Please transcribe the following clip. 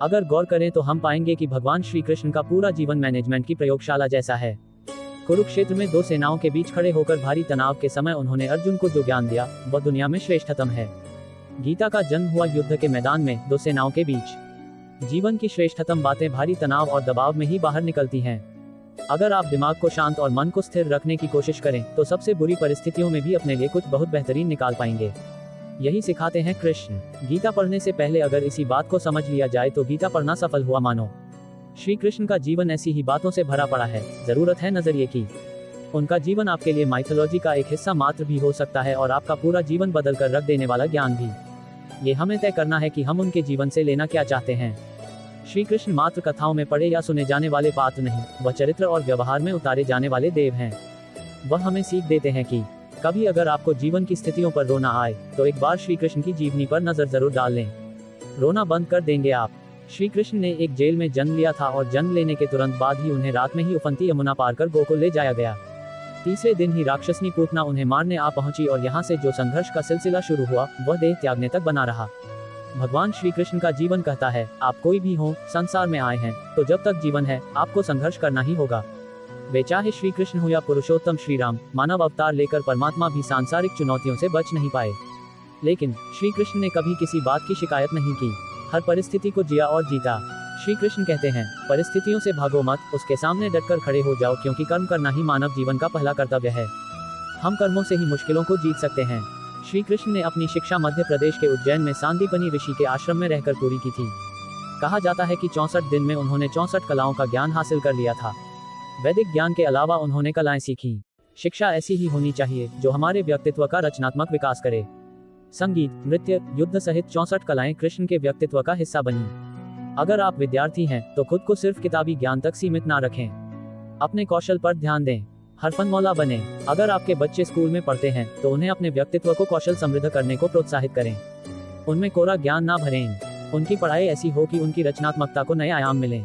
अगर गौर करें तो हम पाएंगे कि भगवान श्री कृष्ण का पूरा जीवन मैनेजमेंट की प्रयोगशाला जैसा है। कुरुक्षेत्र में दो सेनाओं के बीच खड़े होकर भारी तनाव के समय उन्होंने अर्जुन को जो ज्ञान दिया वह दुनिया में श्रेष्ठतम है। गीता का जन्म हुआ युद्ध के मैदान में, दो सेनाओं के बीच। जीवन की श्रेष्ठतम बातें भारी तनाव और दबाव में ही बाहर निकलती हैं। अगर आप दिमाग को शांत और मन को स्थिर रखने की कोशिश करें तो सबसे बुरी परिस्थितियों में भी अपने लिए कुछ बहुत बेहतरीन निकाल पाएंगे। यही सिखाते हैं कृष्ण। गीता पढ़ने से पहले अगर इसी बात को समझ लिया जाए तो गीता पढ़ना सफल हुआ मानो। श्री कृष्ण का जीवन ऐसी ही बातों से भरा पड़ा है, जरूरत है नजरिए की। उनका जीवन आपके लिए माइथोलॉजी का एक हिस्सा मात्र भी हो सकता है और आपका पूरा जीवन बदल कर रख देने वाला ज्ञान भी। ये हमें तय करना है कि हम उनके जीवन से लेना क्या चाहते हैं। श्री कृष्ण मात्र कथाओं में पढ़े या सुने जाने वाले पात्र नहीं, वह चरित्र और व्यवहार में उतारे जाने वाले देव हैं। वह हमें सीख देते हैं कि कभी अगर आपको जीवन की स्थितियों पर रोना आए तो एक बार श्री कृष्ण की जीवनी पर नजर जरूर डाल लें। रोना बंद कर देंगे आप। श्री कृष्ण ने एक जेल में जन्म लिया था और जन्म लेने के तुरंत बाद ही उन्हें रात में ही उफनती यमुना पार कर गोकुल ले जाया गया। तीसरे दिन ही राक्षसनी पूतना उन्हें मारने आ पहुंची और यहाँ से जो संघर्ष का सिलसिला शुरू हुआ वह देह त्यागने तक बना रहा। भगवान श्री कृष्ण का जीवन कहता है, आप कोई भी हो, संसार में आए हैं तो जब तक जीवन है आपको संघर्ष करना ही होगा। वे चाहे श्री कृष्ण हो या पुरुषोत्तम श्री राम, मानव अवतार लेकर परमात्मा भी सांसारिक चुनौतियों से बच नहीं पाए। लेकिन श्री कृष्ण ने कभी किसी बात की शिकायत नहीं की, हर परिस्थिति को जिया और जीता। श्री कृष्ण कहते हैं, परिस्थितियों से भागो मत, उसके सामने डटकर खड़े हो जाओ, क्योंकि कर्म करना ही मानव जीवन का पहला कर्तव्य है। हम कर्मों से ही मुश्किलों को जीत सकते हैं। श्री कृष्ण ने अपनी शिक्षा मध्य प्रदेश के उज्जैन में सांदीपनी ऋषि के आश्रम में रहकर पूरी की थी। कहा जाता है कि 64 दिन में उन्होंने 64 कलाओं का ज्ञान हासिल कर लिया था। वैदिक ज्ञान के अलावा उन्होंने कलाएं सीखी। शिक्षा ऐसी ही होनी चाहिए जो हमारे व्यक्तित्व का रचनात्मक विकास करे। संगीत, नृत्य, युद्ध सहित 64 कलाएं कृष्ण के व्यक्तित्व का हिस्सा बनी। अगर आप विद्यार्थी हैं तो खुद को सिर्फ किताबी ज्ञान तक सीमित ना रखें, अपने कौशल पर ध्यान दें, हरफनमौला बने। अगर आपके बच्चे स्कूल में पढ़ते हैं तो उन्हें अपने व्यक्तित्व को कौशल समृद्ध करने को प्रोत्साहित करें। उनमें कोरा ज्ञान ना भरें। उनकी पढ़ाई ऐसी हो कि उनकी रचनात्मकता को नए आयाम मिलें।